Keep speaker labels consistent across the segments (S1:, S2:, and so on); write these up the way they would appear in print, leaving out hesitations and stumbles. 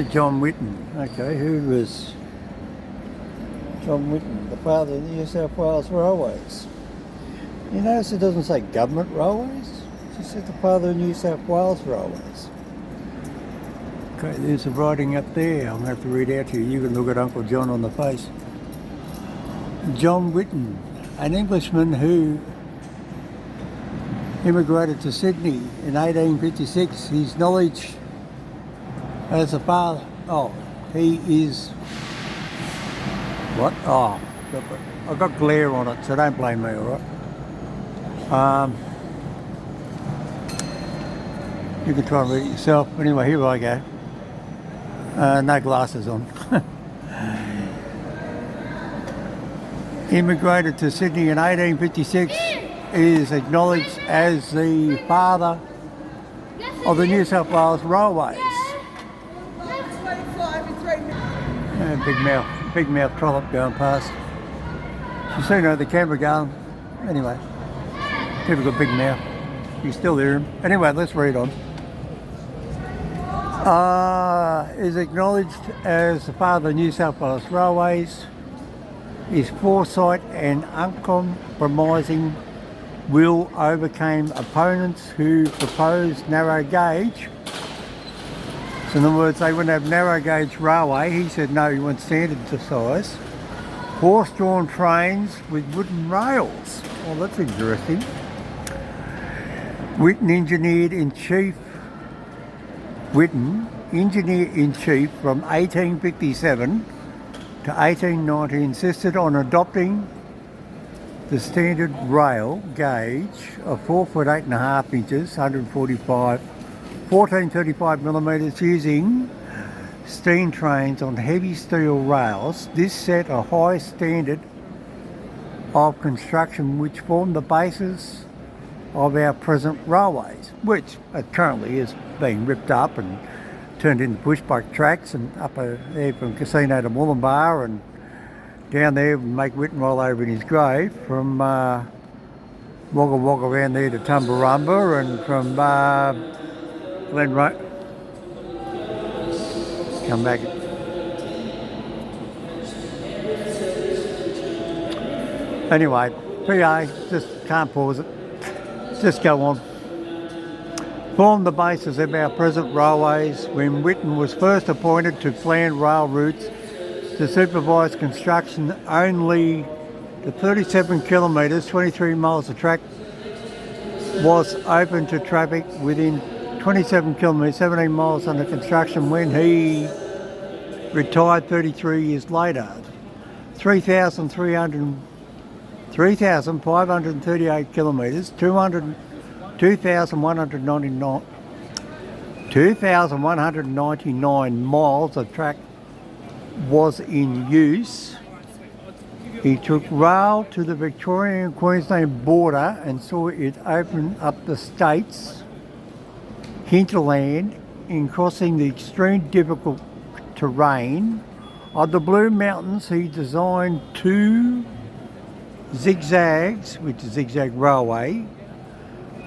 S1: John Whitton. Okay, who was John Whitton, the father of the New South Wales Railways? You notice it doesn't say government railways, it just says the father of New South Wales Railways. Okay, there's the writing up there. I'm going to have to read out to you. You can look at Uncle John on the face. John Whitton, an Englishman who immigrated to Sydney in 1856. His knowledge as a father, he is, what? Oh, I've got glare on it, so don't blame me, all right? You can try and read it yourself. Anyway, here I go. No glasses on. Immigrated to Sydney in 1856, is acknowledged as the father of the New South Wales Railways. Big mouth trollop going past. You see the camera going. Anyway, people got big mouth. You still hear him. Anyway, let's read on. Is acknowledged as the father of New South Wales Railways. His foresight and uncompromising will overcame opponents who proposed narrow gauge. So in other words, they wouldn't have narrow gauge railway. He said no, he wants standard size. Horse-drawn trains with wooden rails. Well, that's interesting. Whitton, engineer-in-chief from 1857 to 1890, insisted on adopting the standard rail gauge of 4 foot 8.5 inches, 1435 millimetres, using steam trains on heavy steel rails. This set a high standard of construction which formed the basis of our present railways, which currently is being ripped up and turned into pushback tracks, and up there from Casino to Moolumbar and down there make Whitton roll over in his grave, from Wagga Wagga around there to Tumbarumba, and from Glen Road. Come back. Anyway, PA, just can't pause it. Just go on. Formed the basis of our present railways when Whitton was first appointed to plan rail routes to supervise construction. Only the 37 kilometres, 23 miles of track was open to traffic. Within 27 kilometres, 17 miles under construction when he retired 33 years later. 3,538 kilometres, 2,199 miles of track was in use. He took rail to the Victorian Queensland border and saw it open up the state's hinterland in crossing the extreme difficult terrain of the Blue Mountains. He designed 2 zigzags, which is zigzag railway,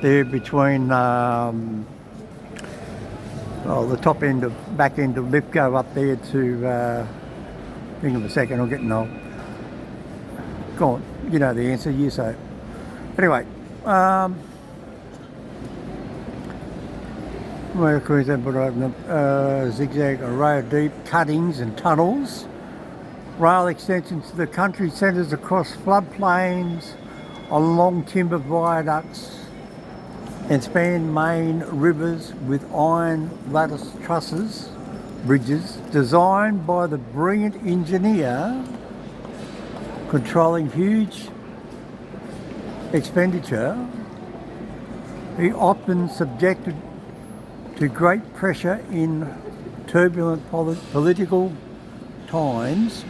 S1: there between the top end of, back end of Lithgow up there to, think of a second, I'm getting old. Go on, you know the answer, you say. Anyway, where Queensland put open up zigzag array of deep cuttings and tunnels, rail extensions to the country centres across floodplains, along timber viaducts, and span main rivers with iron lattice trusses, bridges designed by the brilliant engineer, controlling huge expenditure. He often subjected to great pressure in turbulent political times,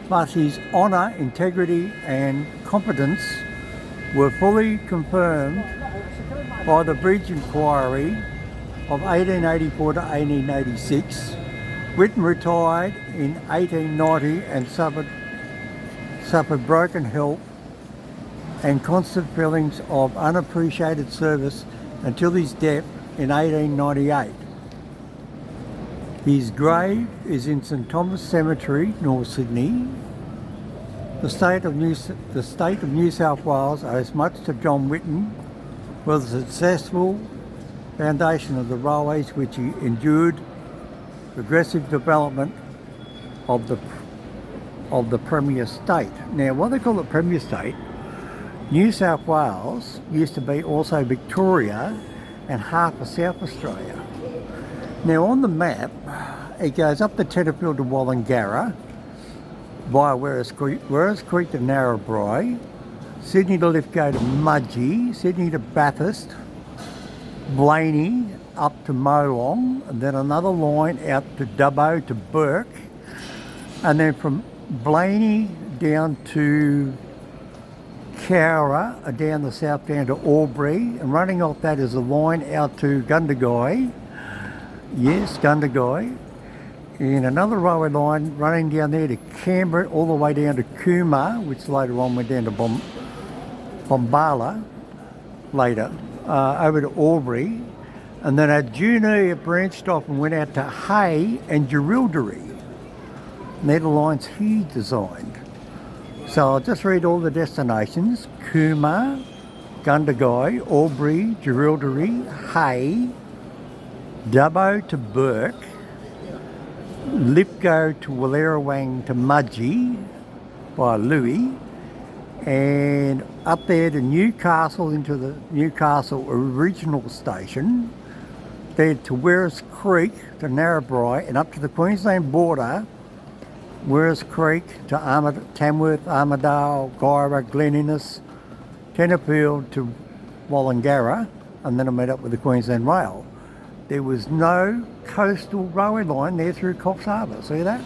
S1: but his honour, integrity and competence were fully confirmed by the Bridge Inquiry of 1884 to 1886. Whitton retired in 1890 and suffered broken health and constant feelings of unappreciated service until his death in 1898. His grave is in St Thomas Cemetery, North Sydney. The state of New South Wales owes much to John Whitton for the successful foundation of the railways which he endured progressive development of the Premier State. Now, what they call it Premier State, New South Wales used to be also Victoria and half of South Australia. Now, on the map, it goes up the Tenterfield to Wallangarra via Werris Creek to Narrabri, Sydney to Lithgow to Mudgee, Sydney to Bathurst, Blaney up to Molong, and then another line out to Dubbo to Burke, and then from Blaney down to Cowra, down the south down to Albury, and running off that is a line out to Gundagai, yes, Gundagai, and another railway line running down there to Canberra all the way down to Cooma, which later on went down to Bombala later, over to Albury, and then at Junee it branched off and went out to Hay and Jerilderie. And they're the lines he designed. So I'll just read all the destinations: Cooma, Gundagai, Albury, Jerilderie, Hay, Dubbo to Burke, Lithgow to Wallerawang to Mudgee by Louis, and up there to Newcastle into the Newcastle Original Station, then to Werris Creek to Narrabri, and up to the Queensland border, Werris Creek to Tamworth, Armidale, Guyra, Glen Innes, Tenterfield to Wallangarra, and then I met up with the Queensland Rail. There was no coastal railway line there through Coffs Harbour, see that?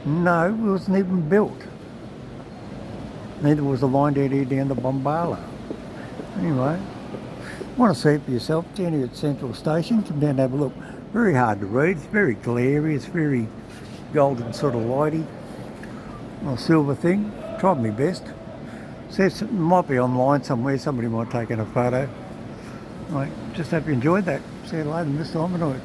S1: No, it wasn't even built. Neither was the line down here down to Bombala. Anyway, want to see it for yourself, down here at Central Station, come down and have a look. Very hard to read, it's very glary, it's very golden sort of lighty, a silver thing. Tried my best. Says it might be online somewhere, somebody might take in a photo. Right, just hope you enjoyed that. See you later this time.